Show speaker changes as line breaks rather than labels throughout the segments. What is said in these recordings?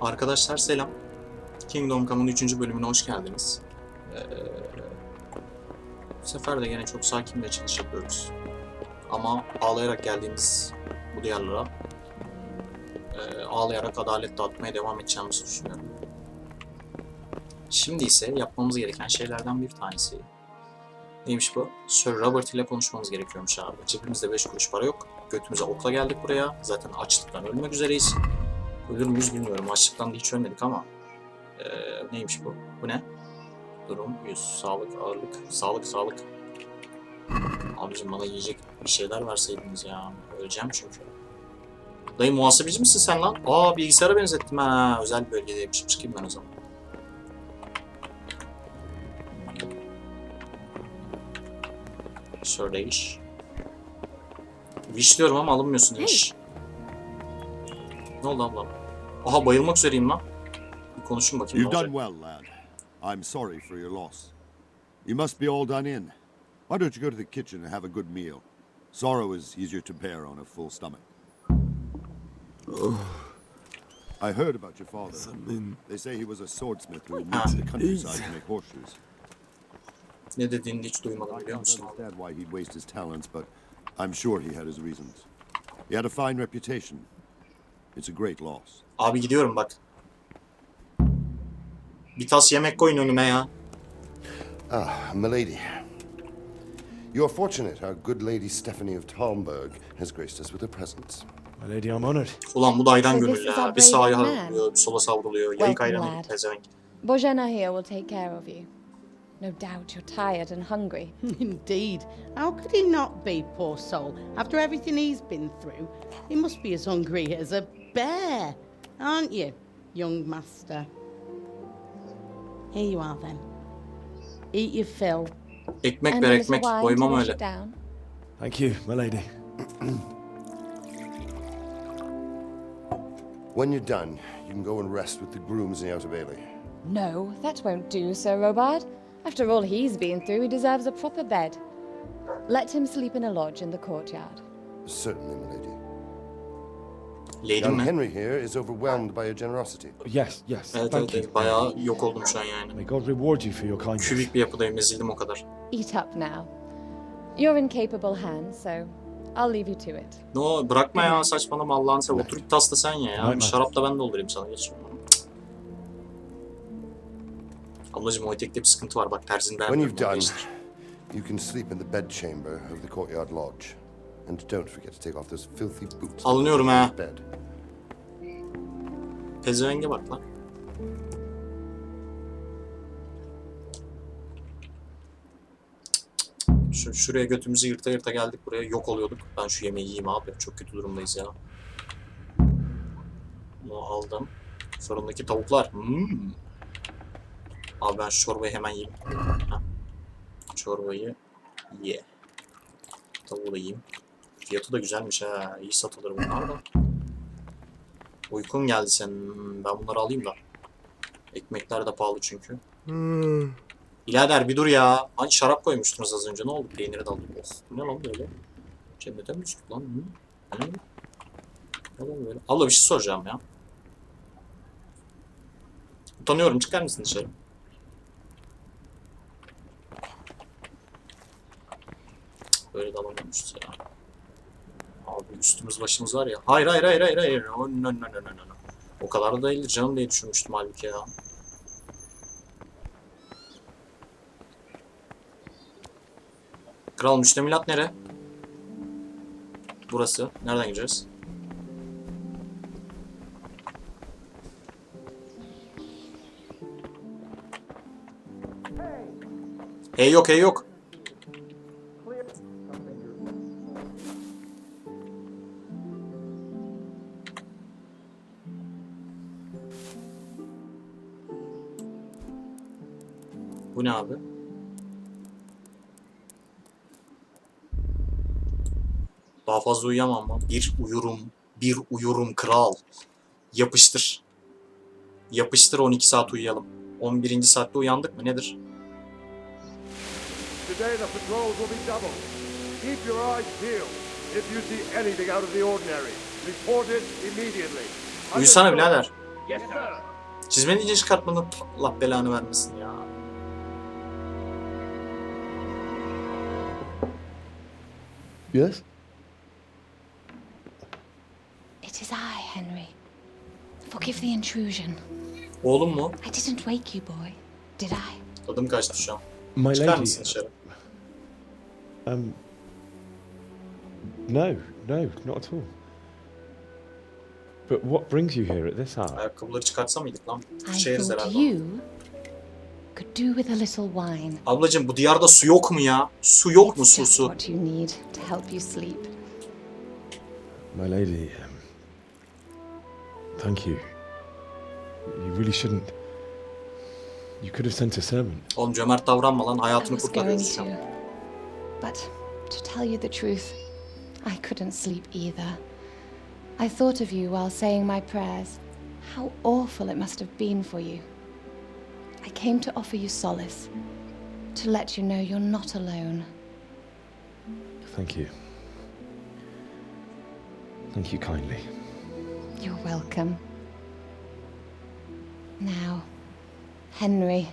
Arkadaşlar selam. Kingdom Come'ın 3. bölümüne hoş geldiniz. Bu sefer de yine çok sakin bir açılış yapıyoruz. Ama ağlayarak geldiğimiz bu diyarlara ağlayarak adalet dağıtmaya devam edeceğimizi düşünüyorum. Şimdi ise yapmamız gereken şeylerden bir tanesi. Neymiş bu? Sir Robert ile konuşmamız gerekiyormuş abi. Cebimizde 5 kuruş para yok. Götümüze okla geldik buraya. Zaten açlıktan ölmek üzereyiz. Ölür müyüz bilmiyorum. Açlıktan da hiç ölmedik ama. Neymiş bu? Bu ne? Durum 100. Sağlık, ağırlık. Sağlık. Abicim bana yiyecek bir şeyler verseydiniz ya. Öleceğim çünkü. Dayı muhasebeci misin sen lan? Aa, bilgisayara benzettim ha. Özel bir bölgedeymişim. Çıkayım ben o zaman. Şöyle iş. Wish diyorum ama alınmıyorsun iş. Ne oldu ablam? Aha, bayılmak üzereyim lan. Bir konuşun bakayım.
You've done well, lad. I'm sorry for your loss. You must be all done in. Why don't you go to the kitchen and have a good meal? Sorrow is easier to bear on a full stomach. I heard about your father. They say he was a swordsmith who moved to the countryside to make horseshoes.
Ne dediğini hiç duymadım,
I
biliyor
can't
musun?
understand why he'd waste his talents, but I'm sure he had his reasons. He had a fine reputation. It's a great loss.
Abi gidiyorum bak. Bir tas yemek koyun önüme ya.
Ah, milady. You're fortunate our good lady Stephanie of Talmberg has graced us with her presence.
My lady, I'm honored.
Ulan bu daydan
So
gönül
this is
ya.
our
Bir sağa
brave man.
savruluyor, bir sola savruluyor. Yayık
Welcome,
ayranı
lad.
pezevenk.
Bojana here will take care of you. No doubt you're tired and hungry.
Indeed. How could he not be, poor soul? After everything he's been through, he must be as hungry as a bear, aren't you, young master? Here you are then. Eat your fill.
Ekmek
And
ver
a little
ekmek.
wine to
Doymam
wash
öyle.
it down.
Thank you, my lady.
When you're done, you can go and rest with the grooms in the outer bailey.
No, that won't do, Sir Robard. After all he's been through, he deserves a proper bed. Let him sleep in a lodge in the courtyard.
Certainly, milady.
Lady
Young
mi?
Henry here is overwhelmed by your generosity.
Yes,
Evet,
thank you.
bayağı yok oldum şu an yani.
May God reward you for your kindness.
Kübik bir yapıdayım, ezildim o kadar.
Eat up now. You're in capable hands, so I'll leave you to it.
No, bırakma ya, saçmalama Allah'ını seversen. Otur bir tas da sen ye ya.
Aynen.
Bir şarap da ben doldurayım sana. Geç. Ablacım, o etekte bir sıkıntı var. Bak terzini
When
beğenmiyorum.
you've done,
Değiştir.
you can sleep in the bedchamber of the courtyard lodge. And don't forget to take off those filthy boots.
Alınıyorum ha.
Bed.
Pezevenge bak lan. Şuraya götümüzü yırta yırta geldik, buraya yok oluyorduk. Ben şu yemeği yiyeyim abi. Çok kötü durumdayız ya. Bunu aldım. Fırındaki tavuklar. Abi ben şu çorbayı hemen yiyeyim. Heh. Çorbayı ye. Tavuğu da yiyeyim. Fiyatı da güzelmiş ha. İyi satılır bunlar da. Uykun geldi senin. Ben bunları alayım da. Ekmekler de pahalı çünkü. Birader bir dur ya. Hani şarap koymuştunuz az önce. Ne oldu? Peyniri de alayım. Oh, bu ne lan böyle? Cennete mi düştük lan? Ne lan böyle? Abla bir şey soracağım ya. Utanıyorum. Çıkar mısın dışarı? Böyle de alamıyormuşuz ya. Abi üstümüz başımız var ya. Hayır. No. O kadar da değildir canım diye düşünmüştüm halbuki ya. Kral, müştemilat nere? Burası. Nereden gireceğiz? Hey yok. Bu ne abi? Daha fazla uyuyamam mı? Bir uyurum kral. Yapıştır. Yapıştır, 12 saat uyuyalım. 11. saatte uyandık mı? Nedir?
Today the patrols will be doubled. Keep your eyes peeled. If you see anything out of the ordinary, report it immediately.
Uyusana birader.
Yes, sir.
Çizmeni iyice çıkartmanın Allah belanı vermesin ya.
Yes?
It is I, Henry. Forgive the intrusion.
Oğlum mu?
I didn't wake you, boy. Did I?
Tadım kaçtı şu an.
My
Çıkar
lady.
mısın dışarı?
No, no, not at all. But what brings you here at this hour?
Ayakkabıları çıkartsa mıydık lan?
I
Sıçarız
thought
herhalde.
you could do with a little wine.
Ablacım bu diyarda su yok mu ya? Su yok mu
It's just
su?
what you need to help you sleep.
My lady, thank you. You really shouldn't. You could have sent a servant.
Oğlum cömert davranma lan.
I
Hayatını
was going
kurtarıyoruz şu
to.
an.
But to tell you the truth, I couldn't sleep either. I thought of you while saying my prayers. How awful it must have been for you. I came to offer you solace, to let you know you're not alone.
Thank you. Thank you kindly.
You're welcome. Now, Henry,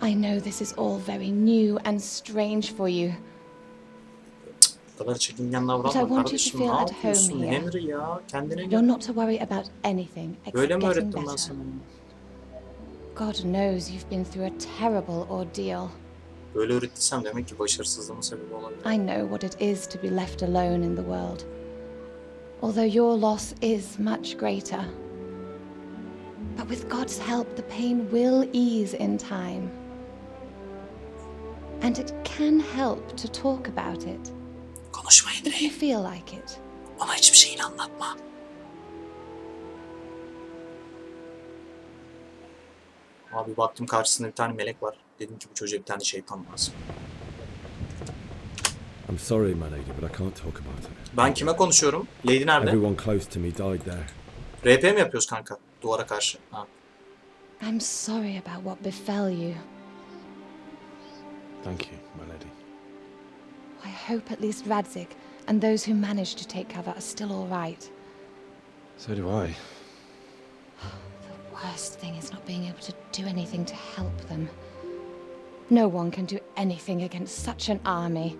I know this is all very new and strange for you.
Bu kadar çekingen
But I
davranma
want you to
kardeşim.
feel
Ne
at
yapıyorsun
home here.
Henry ya? Kendine
You're
gel.
not to worry about anything except
Böyle mi
getting
öğrettim ben
better.
sana?
God knows you've been through a terrible ordeal.
Böyle öğrettiysem demek ki başarısızlığımın sebebi olabilir.
I know what it is to be left alone in the world. Although your loss is much greater. But with God's help, the pain will ease in time. And it can help to talk about it,
Konuşma
if you
Henry.
feel like it.
Bana hiçbir şeyini anlatma. Abi baktım karşısında bir tane melek var. Dedim ki bu çocuğa bir tane şeytan lazım.
I'm sorry, my lady, but I can't talk about it.
Ben kime konuşuyorum? Lady nerede?
Everyone close to me died there.
RP mi yapıyoruz kanka? Duvara karşı. Ha.
I'm sorry about what befell you.
Thank you, my lady.
I hope at least Radzik and those who managed to take cover are still all right.
So do I.
The worst thing is not being able to do anything to help them. No one can do anything against such an army.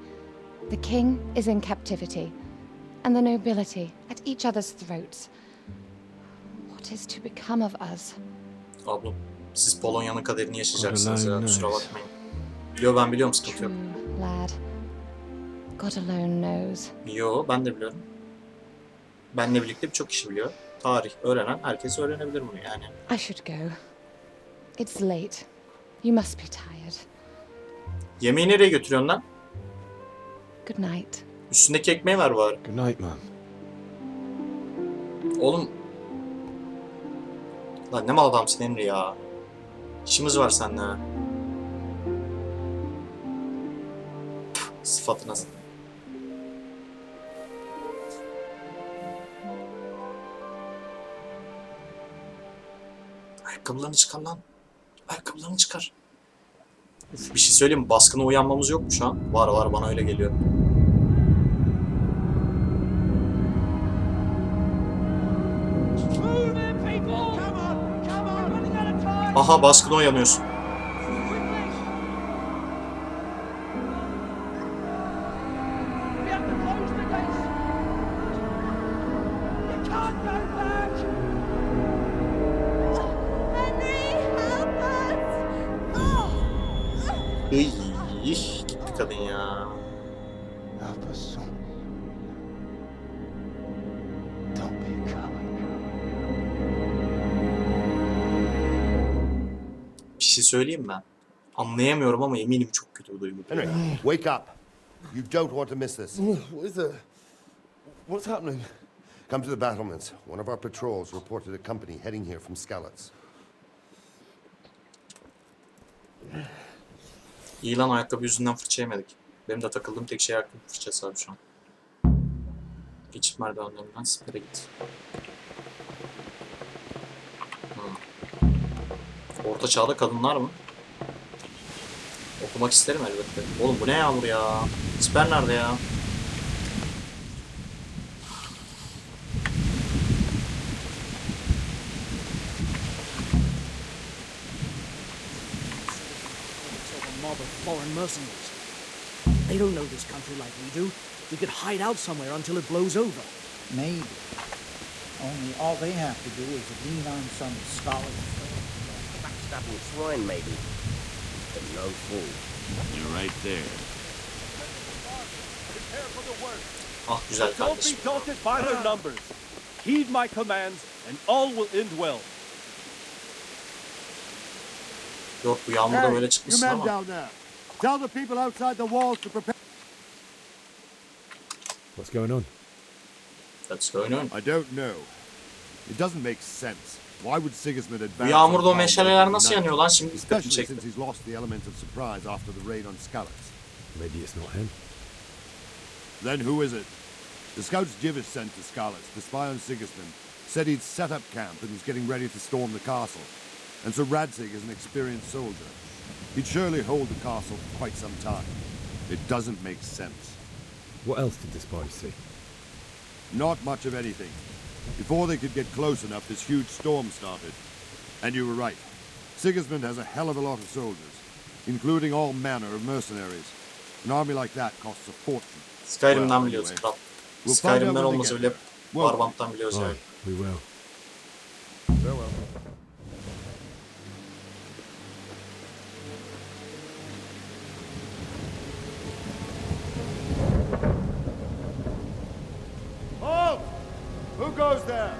The king is in captivity, and the nobility at each other's throats. What is to become of us?
Ablam, siz Polonya'nın kaderini yaşayacaksınız ya.
Vallahi
Kusura
nice.
bakmayın. Yo ben biliyorum sıkıntı yok.
True, lad. God alone knows.
Yo ben de biliyorum. Benle birlikte birçok kişi biliyor. Tarih öğrenen herkes öğrenebilir bunu yani.
I should go. It's late. You must be tired.
Yemeği nereye götürüyorsun lan?
Good night.
Üstündeki ekmeği ver bari.
Good night, ma'am.
Oğlum. Lan ne mal adamsın Henry ya. İşimiz var seninle ha. Püh, sıfatına. Ayakkabılarını çıkar lan. Ayakkabılarını çıkar. Uf, bir şey söyleyeyim mi? Baskına uyanmamız yok mu şu an? Var var bana öyle geliyor. Aha baskına uyanıyorsun. Iy, gitti kadın ya.
Help us, son. Don't be a coward.
Bir şey söyleyeyim ben. Anlayamıyorum ama eminim çok kötü bir duygu.
Henry, wake up. You don't want to miss this.
What is it? What's happening?
Come to the battlements. One of our patrols reported a company heading here from Skalitz.
İyi lan ayakkabı yüzünden fırça yemedik. Benim de takıldığım tek şey ayakkabı fırçası abi şu an. Geçit merdivenlerinden sipere git. Orta Çağ'da kadınlar mı? Okumak isterim elbette. Oğlum bu ne yağmur ya? Siper nerede ya?
the foreign mercenaries. They don't know this country like we do. We could hide out somewhere until it blows over.
Maybe. Only all they have to do is lean on some scholar.
Backstabbing swine, maybe. But no fool.
You're right there.
Ah güzel
Don't
kardeşim.
be daunted by their numbers. Heed my commands, and all will end well.
Yok bu yağmurda böyle
You
çıkmışsın
men
ama.
down there. Tell the people outside the walls to prepare.
What's going on?
That's going on.
I don't know. It doesn't make sense. Why would Sigismund
Bu
advance?
yağmurda o
on
meşaleler
Talmberg
nasıl
tonight?
yanıyor lan şimdi dikkatimi
Especially
çekti.
since he's lost the element of surprise after the raid on Skalitz.
Maybe it's not him.
Then who is it? The scouts Jivish sent to Skalitz to spy on Sigismund said he'd set up camp and was getting ready to storm the castle. And so Radzig is an experienced soldier. He'd surely hold the castle for quite some time. It doesn't make sense.
What else did the spies see?
Not much of anything. Before they could get close enough, this huge storm started. And you were right. Sigismund has a hell of a lot of soldiers, including all manner of mercenaries. An army like that costs a fortune.
Skyrim'den biliyoruz
anyway,
kral.
we'll find out
Skyrim'den
when they
olmasa
get
bile
there. Well,
Warband'dan biliyoruz yani.
Right, we will.
farewell.
Halt! Who goes there?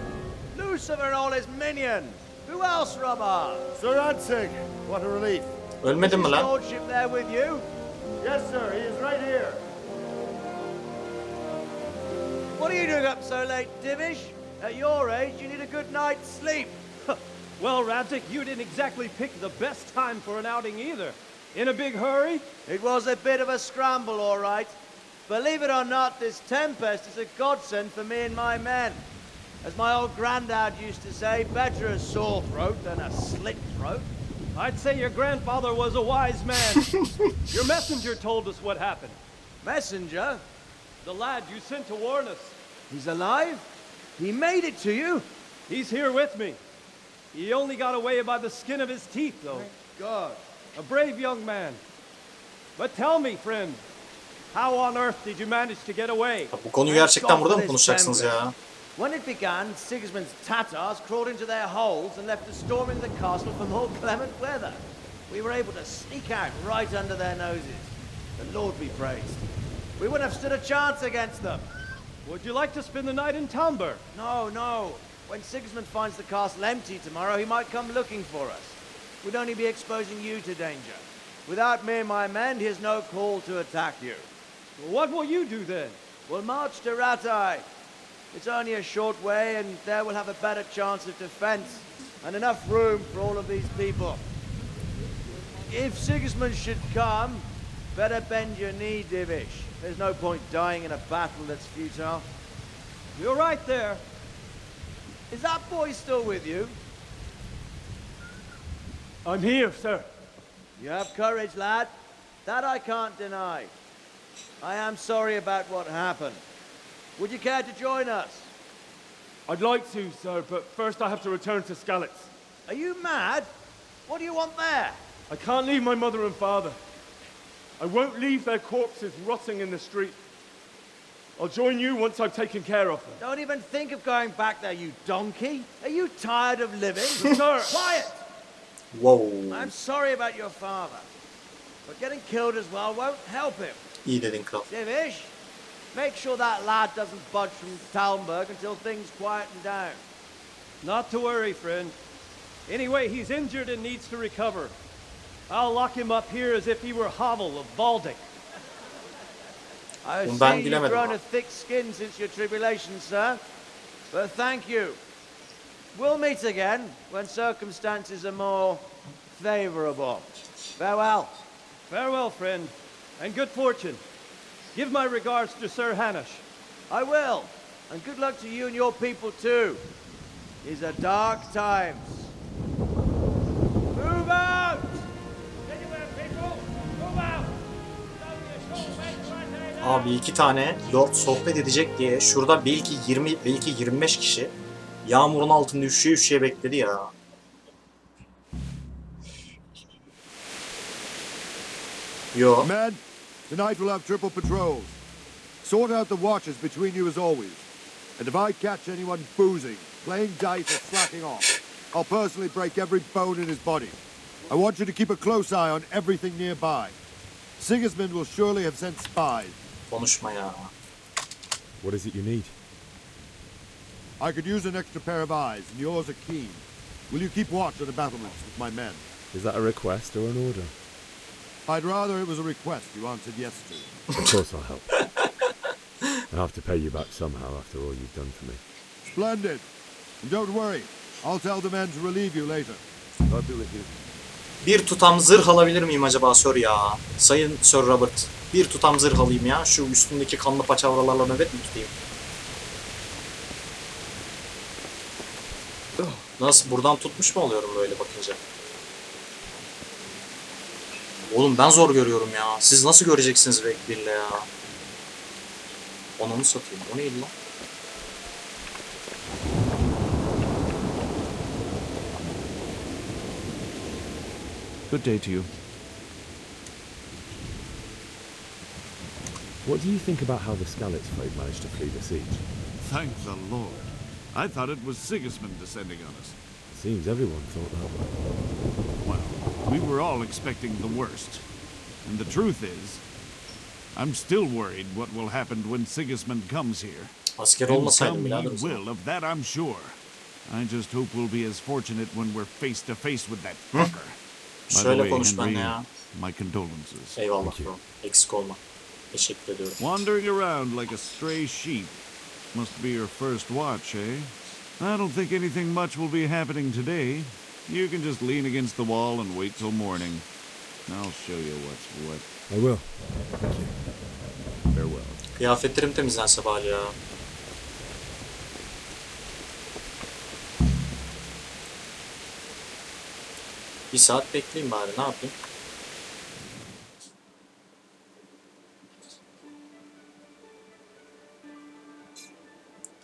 Lucifer and all his minions! Who else, Robert?
Sir Radzig, what a relief.
Ölmedin mi
Is his
lan?
lordship there with you?
Yes, sir, he is right here.
What are you doing up so late, Divish? At your age, you need a good night's sleep.
Well, Radzig, you didn't exactly pick the best time for an outing either. In a big hurry?
It was a bit of a scramble, all right. Believe it or not, this tempest is a godsend for me and my men. As my old granddad used to say, better a sore throat than a slit throat.
I'd say your grandfather was a wise man. Your messenger told us what happened.
Messenger?
The lad you sent to warn us.
He's alive? He made it to you?
He's here with me. He only got away by the skin of his teeth, though.
God.
A brave young man. But tell me, friend, how on earth did you manage to get away?
Bu konuyu gerçekten burada mı konuşacaksınız ya?
When it began, Sigismund's Tatars crawled into their holes and left us storming the castle for more clement weather. We were able to sneak out right under their noses. The Lord be praised. We wouldn't have stood a chance against them.
Would you like to spend the night in Talmberg?
No, no. When Sigismund finds the castle empty tomorrow, he might come looking for us. We'd only be exposing you to danger. Without me and my men, he has no call to attack you.
Well, what will you do then?
We'll march to Ratai. It's only a short way, and there we'll have a better chance of defense and enough room for all of these people. If Sigismund should come, better bend your knee, Divish. There's no point dying in a battle that's futile.
You're right there.
Is that boy still with you?
I'm here, sir.
You have courage, lad. That I can't deny. I am sorry about what happened. Would you care to join us?
I'd like to, sir, but first I have to return to Skalitz.
Are you mad? What do you want there?
I can't leave my mother and father. I won't leave their corpses rotting in the street. I'll join you once I've taken care of them.
Don't even think of going back there, you donkey. Are you tired of living?
Sir!
Quiet!
Wow.
I'm sorry about your father, but getting killed as well won't help him.
İyi dedin kral.
Divish, make sure that lad doesn't budge from Talmberg until things quieten down.
Not to worry, friend. Anyway, he's injured and needs to recover. I'll lock him up here as if he were Havel of Baldic.
I've
Ben
seen you've
bilemedim
grown
ama.
a thick skin since your tribulation, sir. But thank you. We'll meet again when circumstances are more favorable. Farewell.
Farewell, friend, and good fortune. Give my regards to Sir Hanush.
I will. And good luck to you and your people too. These are dark times. Move out! Anywhere, people! Move out!
Abi 2 tane lord sohbet edecek diye şurada belki 20 belki 25 kişi yağmurun altında üşüye bekledi ya. Yo.
Men, tonight we'll have triple patrols. Sort out the watches between you as always. And if I catch anyone boozing, playing dice or slacking off, I'll personally break every bone in his body. I want you to keep a close eye on everything nearby. Sigismund will surely have sent spies.
Konuşma ya.
What is it you need?
I could use an extra pair of eyes, and yours are keen. Will you keep watch on the battlements with my men?
Is that a request or an order?
I'd rather it was a request you answered yes to.
Of course I'll help. I'll have to pay you back somehow after all you've done for me.
Splendid. And don't worry, I'll tell the men to relieve you later.
God be with you.
Bir tutam zırh alabilir miyim acaba Sir ya? Sayın Sir Robert. Bir tutam zırh alayım ya. Şu üstündeki kanlı paçavralarla nöbet mi tutayım? Nasıl? Buradan tutmuş mu oluyorum böyle bakınca? Oğlum ben zor görüyorum ya. Siz nasıl göreceksiniz birle ya? Onu satayım. O neydi lan?
Good day to you.
What do you think about how the Skalitz folk managed to flee the siege?
Thank the Lord. I thought it was Sigismund descending on us.
Seems everyone thought that way.
Well, we were all expecting the worst. And the truth is, I'm still worried what will happen when Sigismund comes here.
Asker
And
olmasaydım
come
birader
he
o zaman.
will, of that I'm sure. I just hope we'll be as fortunate when we're face to face with that fucker. By the
Şöyle
way,
konuş benimle
Henry,
ya.
my condolences.
Eyvallah bro. Eksik olma. Teşekkür ediyorum.
Wandering around like a stray sheep. Must be your first watch, eh? I don't think anything much will be happening today. You can just lean against the wall and wait till morning. I'll show you what's what.
I will. Thank you. Farewell.
Kıyafetlerim temizlense bari ya. Bir saat bekleyeyim bari, ne yapayım?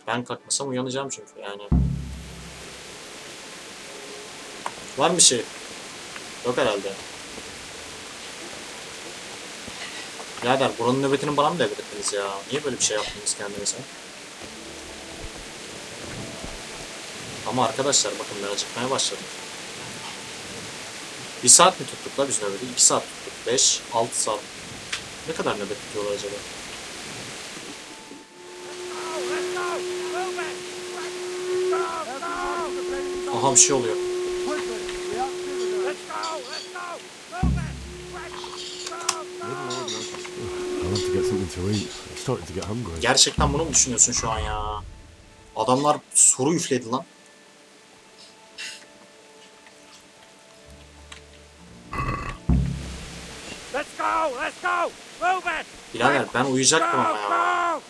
Ben kalkmasam uyanacağım çünkü yani. Var mı bir şey? Yok herhalde. Birader buranın nöbetini bana mı devrettiniz ya? Niye böyle bir şey yaptınız kendinize? Ama arkadaşlar bakın ben acıkmaya başladım. 1 saat mi tuttuk la biz nöbeti? 2 saat tuttuk. 5, 6 saat. Ne kadar nöbet tutuyorlar acaba? Aha bir şey oluyor.
I want to get something to eat. I'm starting to get hungry.
Gerçekten bunu mu düşünüyorsun şu an ya? Adamlar soru üfledi lan. Birader ben uyuyacaktım ama ya.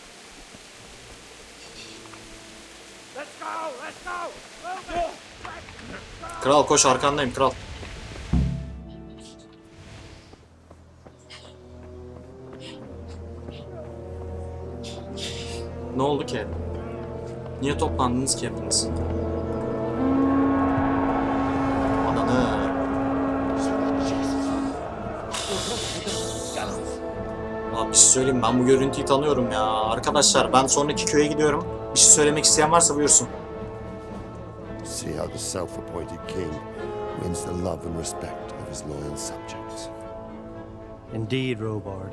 Kral koş, arkandayım kral. Ne oldu ki? Niye toplandınız ki hepiniz? Ananı. Abi bir şey söyleyeyim, ben bu görüntüyü tanıyorum ya. Arkadaşlar ben sonraki köye gidiyorum. Bir şey söylemek isteyen varsa buyursun.
See how the self-appointed king wins the love and respect of his loyal subjects.
Indeed, Robard.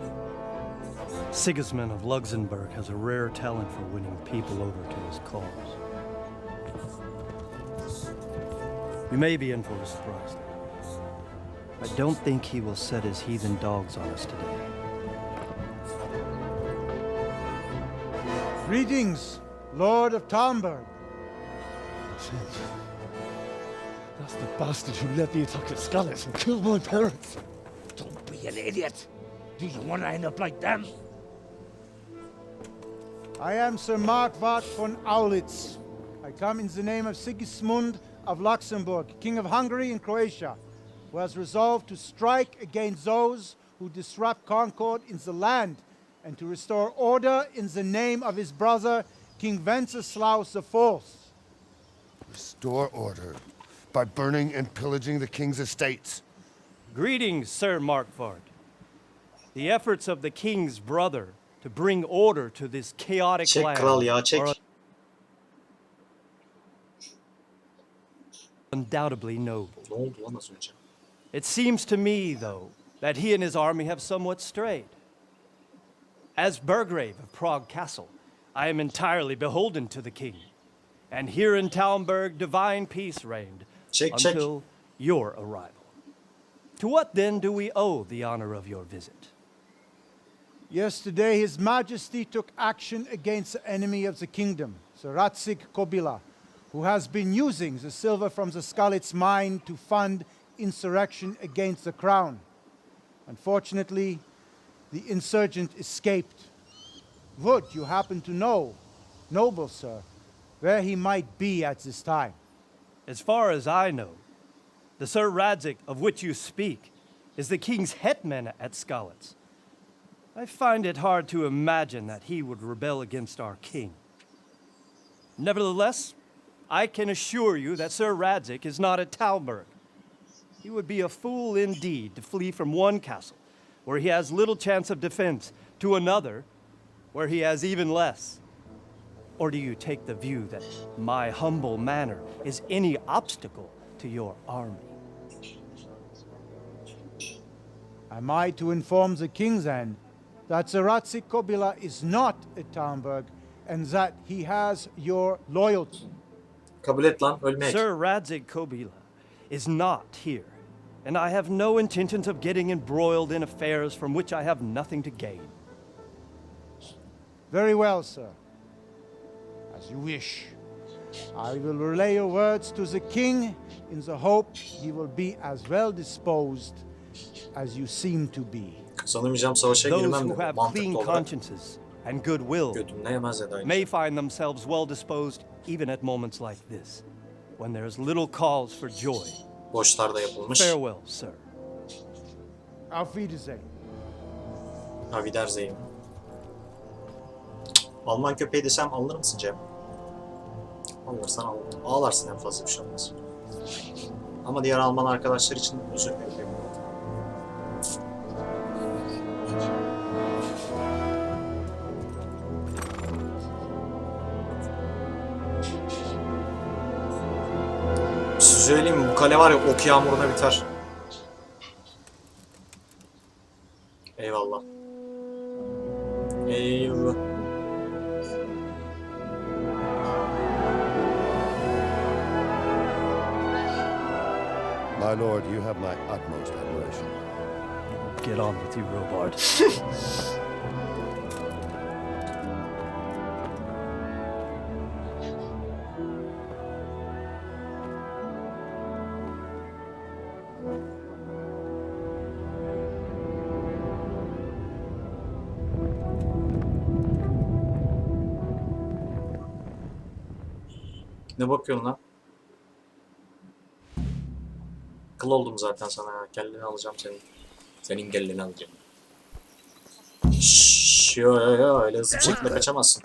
Sigismund of Luxembourg has a rare talent for winning people over to his cause. We may be in for a surprise. I don't think he will set his heathen dogs on us today.
Greetings, Lord of Talmberg.
That's the bastard who led the attack at Skalitz and killed my parents.
Don't be an idiot. Do you want to end up like them?
I am Sir Markwart von Aulitz. I come in the name of Sigismund of Luxembourg, King of Hungary and Croatia, who has resolved to strike against those who disrupt concord in the land and to restore order in the name of his brother, King Wenceslas IV.
Restore order by burning and pillaging the king's estates.
Greetings, Sir Markwart. The efforts of the king's brother to bring order to this chaotic
Çek
land
kral ya, çek.
are undoubtedly noble.
Ne oldu lan az önce?
It seems to me, though, that he and his army have somewhat strayed. As Burgrave of Prague Castle, I am entirely beholden to the king. And here in Talmberg, divine peace reigned until your arrival. To what then do we owe the honor of your visit?
Yesterday, His Majesty took action against the enemy of the kingdom, Sir Radzig Kobyla, who has been using the silver from the Skalitz mine to fund insurrection against the crown. Unfortunately, the insurgent escaped. Would you happen to know, noble sir, where he might be at this time?
As far as I know, the Sir Radzig of which you speak is the king's hetman at Skalitz. I find it hard to imagine that he would rebel against our king. Nevertheless, I can assure you that Sir Radzig is not at Talmberg. He would be a fool indeed to flee from one castle, where he has little chance of defense, to another, where he has even less. Or do you take the view that my humble manner is any obstacle to your army?
Am I to inform the king then that Sir Radzig Kobyla is not at Talmberg and that he has your loyalty?
Kabul et lan, ölmeyek.
Sir Radzig Kobyla is not here, and I have no intentions of getting embroiled in affairs from which I have nothing to gain.
Very well, sir. As you wish. I will relay your words to the king in the hope he will be as well disposed as you seem to be.
Kazanamayacağım savaşa
Those
girmem
who
de
have
mantıklı
clean
olarak.
consciences and goodwill
Götümle yemez Eda'yı.
may find themselves well disposed even at moments like this, when there is little cause for joy.
Boşlarda yapılmış.
Farewell, sir.
Auf Wiedersehen.
Ha Wiedersehen. Alman köpeği desem alınır mısın Cem? Alırsan al. Ağlarsın en fazla bir şey olmaz. Ama diğer Alman arkadaşlar için üzülmüyor. Söyleyeyim mi? Bu kale var ya ok yağmuruna biter. Eyvallah. Eyvallah.
My lord, you have my utmost admiration.
Get on with you, Robard.
Ne bakıyorsun lan? Kıl oldum zaten sana ya. Kelleni alacağım senin. Senin kelleni alacağım. Şşş, yo yo yo, öyle hızlı bir şekilde kaçamazsın.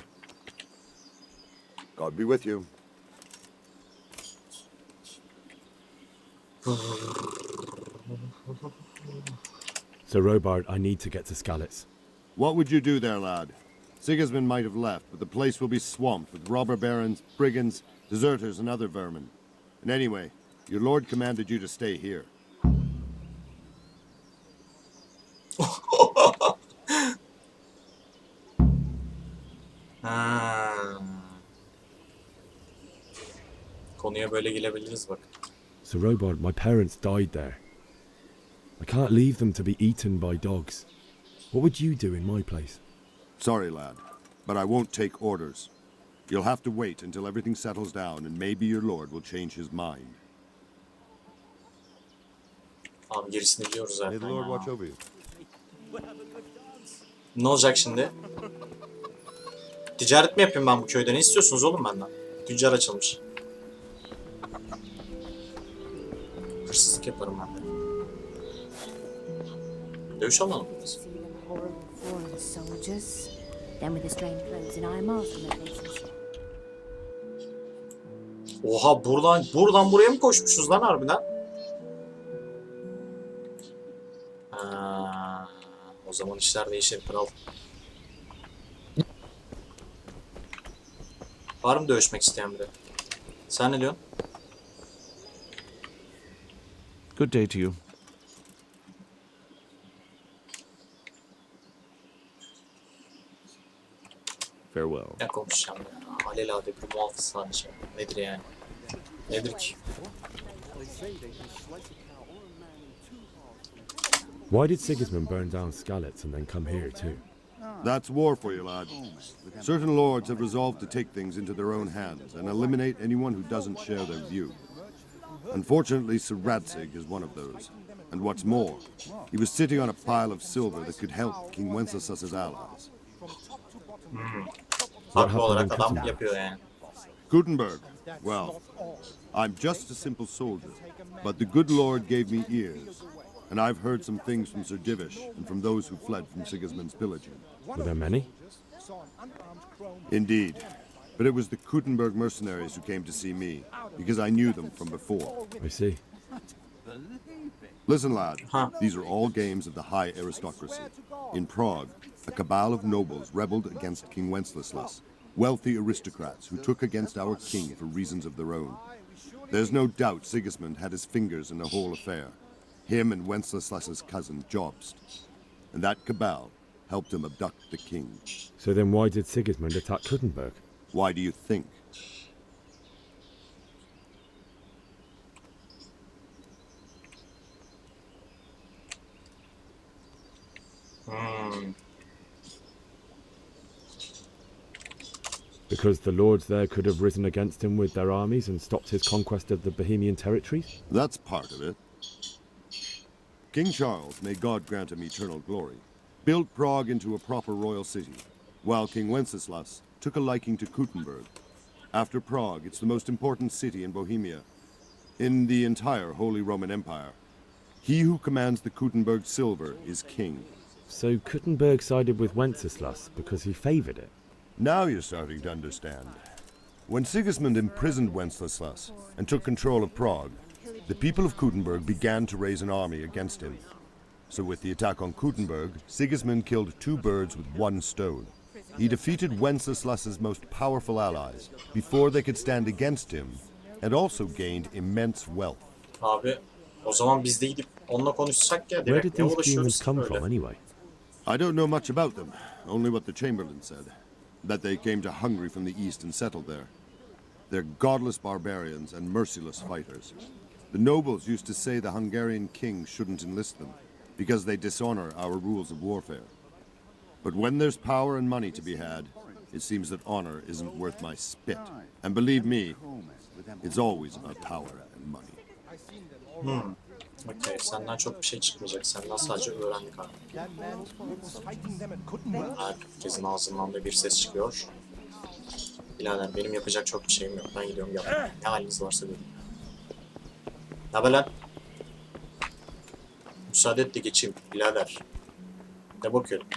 God be with you.
Sir Robard, I need to get to Skalitz.
What would you do there, lad? Sigismund might have left, but the place will be swamped with robber barons, brigands, deserters, and other vermin. And anyway, your lord commanded you to stay here.
Konuya böyle girebiliriz bak.
Sir Robard, my parents died there. I can't leave them to be eaten by dogs. What would you do in my place?
Sorry, lad, but I won't take orders. You'll have to wait until everything settles down, and maybe your lord will change his mind.
Abi gerisini biliyoruz
May
zaten
the Lord
ya.
watch over you.
Ne olacak şimdi? Ticaret mi yapayım ben bu köyde? Ne istiyorsunuz oğlum benden? Tüccar açılmış. Hırsızlık yaparım ben de. Dövüş alalım biz. Oha buradan buraya mı koşmuşuz lan harbiden? O zaman işler değişir kral. Var mı dövüşmek isteyen biri? Sen ne diyorsun?
Good day to you. Farewell.
Ne konuşacağım ya? Alelade bir muhafız sadece. Nedir yani? Nedir ki?
Why did Sigismund burn down Skalitz and then come here too?
That's war for you, lad. Certain lords have resolved to take things into their own hands and eliminate anyone who doesn't share their view. Unfortunately, Sir Radzig is one of those. And what's more, he was sitting on a pile of silver that could help King Wenceslas's allies.
Haklı olarak adam yapıyor yani.
Gutenberg, well, I'm just a simple soldier, but the good Lord gave me ears, and I've heard some things from Sir Divish and from those who fled from Sigismund's pillaging.
Were there many?
Indeed, but it was the Gutenberg mercenaries who came to see me, because I knew them from before.
I see.
Listen, lad, these are all games of the high aristocracy. In Prague, a cabal of nobles rebelled against King Wenceslas, wealthy aristocrats who took against our king for reasons of their own. There's no doubt Sigismund had his fingers in the whole affair. Him and Wenceslas's cousin, Jobst. And that cabal helped him abduct the king.
So then why did Sigismund attack Gutenberg?
Why do you think?
Because the lords there could have risen against him with their armies and stopped his conquest of the Bohemian territories?
That's part of it. King Charles, may God grant him eternal glory, built Prague into a proper royal city, while King Wenceslas took a liking to Gutenberg. After Prague, it's the most important city in Bohemia, in the entire Holy Roman Empire. He who commands the Gutenberg silver is king.
So Gutenberg sided with Wenceslas because he favoured it?
Now you're starting to understand. When Sigismund imprisoned Wenceslas and took control of Prague, the people of Gutenberg began to raise an army against him. So with the attack on Gutenberg, Sigismund killed two birds with one stone. He defeated Wenceslas's most powerful allies before they could stand against him, and also gained immense wealth.
Abi, o zaman biz de gidip onunla konuşsak ya
Where
direkt
did
ne
these demons
uğraşıyoruz
come
böyle?
from anyway?
I don't know much about them, only what the Chamberlain said, that they came to Hungary from the east and settled there. They're godless barbarians and merciless fighters. The nobles used to say the Hungarian king shouldn't enlist them, because they dishonor our rules of warfare. But when there's power and money to be had, it seems that honor isn't worth my spit. And believe me, it's always about power and money.
Okey, senden çok bir şey çıkmayacak. Senden sadece öğrendik abi. Herkesin ağzından da bir ses çıkıyor. Birader benim yapacak çok bir şeyim yok. Ben gidiyorum yapmaya. Ne haliniz varsa görün. Ne haber lan? Müsaade et de geçeyim birader. Ne bakıyorsun?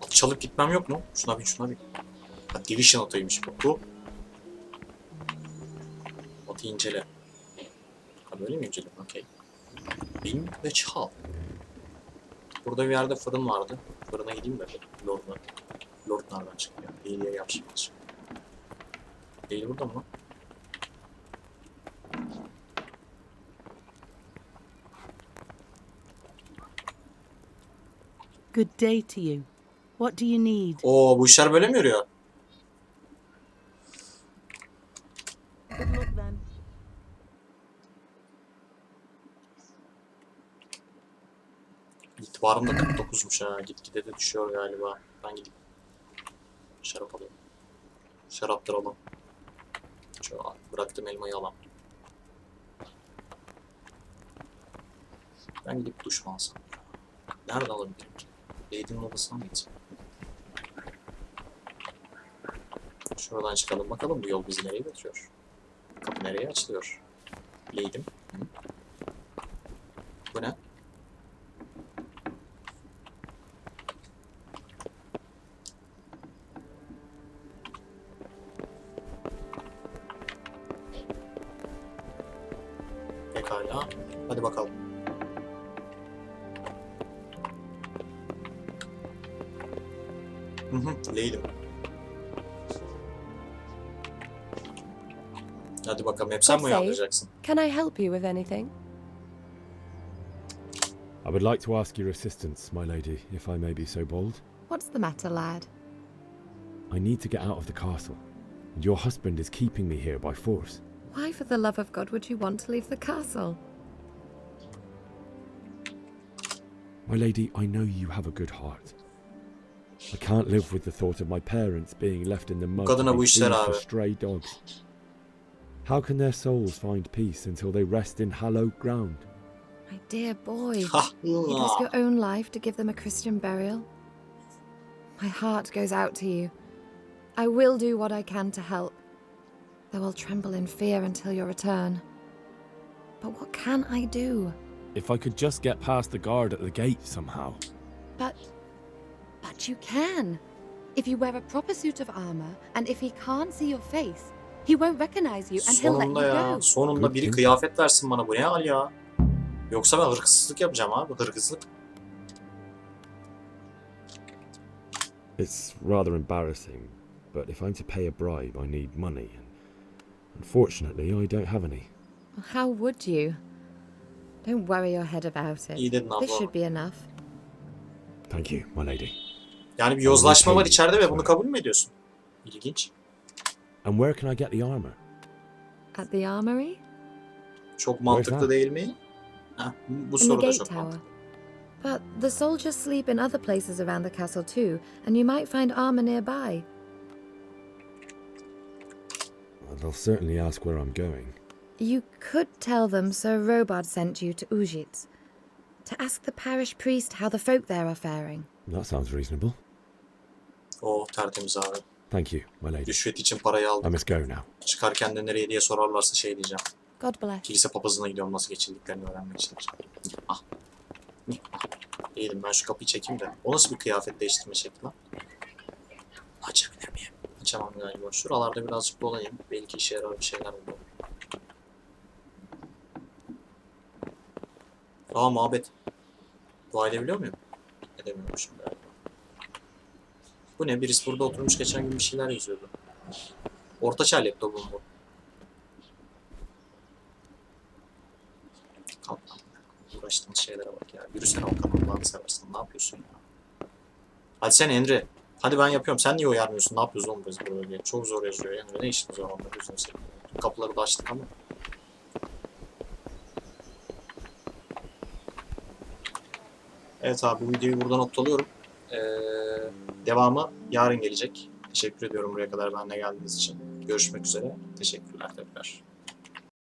At çalıp gitmem yok mu? Şuna bir şuna bir. Ha, giriş yanıtıymış bu. Atı incele. Ha böyle mi incele? Okey. Bin ve çal. Burada bir yerde fırın vardı. Fırına gideyim de. Lord'la. Lord nereden çıktı ya? Değil yere yapışmaz. Değil burada mı?
Good day to you. What do you need?
Oo, bu işler böyle mi yürüyor?
Good luck then.
İtibarım da 49'muş ha. Gitgide de düşüyor galiba. Ben gidip şarap alayım. Şaraptır alalım. Şöyle bıraktım elmayı alalım. Ben gidip duş mu alsam? Nerede alabilirim ki? Lady'nin odasına mı gitsem? Şuradan çıkalım bakalım bu yol bizi nereye götürüyor? Kapı nereye açılıyor? Lady'm. Bu ne? Pekala. Hadi bakalım. Leydim. Hadi bakalım, hep sen mi uyandıracaksın?
Can I help you with anything?
I would like to ask your assistance, my lady, if I may be so bold.
What's the matter, lad?
I need to get out of the castle, and your husband is keeping me here by force.
Why, for the love of God, would you want to leave the castle?
My lady, I know you have a good heart. I can't live with the thought of my parents being left in the mud to
Kadına bu
be
işler
food for
abi.
stray dogs. How can their souls find peace until they rest in hallowed ground?
My dear boy, you'd risk your own life to give them a Christian burial? My heart goes out to you. I will do what I can to help, though I'll tremble in fear until your return. But what can I do?
If I could just get past the guard at the gate somehow.
But you can. If you wear a proper suit of armor, and if he can't see your face, he won't recognize you and he'll let you
Sonunda ya.
go.
Sonunda biri kıyafet versin bana, bu ne hal ya? Yoksa ben hırsızlık yapacağım abi. Hırsızlık.
It's rather embarrassing, but if I'm to pay a bribe, I need money, and unfortunately, I don't have any.
How would you? Don't worry your head about it.
İyi dedin abla.
This should be enough.
Thank you, my lady.
Yani bir yozlaşma var içeride ve bunu kabul mü ediyorsun? İlginç.
And where can I get the armor?
At the armory?
Çok mantıklı değil mi? Heh, bu
In the
soru da
gate
çok
tower.
mantıklı.
But the soldiers sleep in other places around the castle too, and you might find armor nearby.
Well, they'll certainly ask where I'm going.
You could tell them Sir Robard sent you to Ujits, to ask the parish priest how the folk there are faring.
That sounds reasonable.
Oh, tertemiz abi.
Thank you, my lady.
Rüşvet için parayı
I
aldım.
must go now.
Çıkarken de nereye diye sorarlarsa şey diyeceğim.
God bless.
Kilise papazına gidiyorum, nasıl geçildiklerini öğrenmek için. Ah. İyiydim, ben şu kapıyı çekeyim de. O nasıl bir kıyafet değiştirme şekli lan? Açabilir miyim? Açamam galiba. Şuralarda birazcık dolayayım. Belki işe yarar bir şeyler olur. Aa, mabet. Dua edebiliyor muyum? Edemiyormuşum galiba. Bu ne? Birisi burada oturmuş geçen gün bir şeyler yazıyordu. Orta Çağ laptopum bu. Kalk lan. Uğraştığımız şeylere bak ya. Yürüsene Okan, Allah'ını seversen. Ne yapıyorsun ya? Hadi sen Henry. Hadi ben yapıyorum. Sen niye uyarmıyorsun? Ne yapıyoruz oğlum biz burada diye. Çok zor yazıyor Henry. Ne işiniz var onda? Gözünü seveyim. Kapıları da açtık ama. Evet abi, bu videoyu burada noktalıyorum. Devamı yarın gelecek. Teşekkür ediyorum buraya kadar benimle geldiğiniz için. Görüşmek üzere. Teşekkürler tekrar.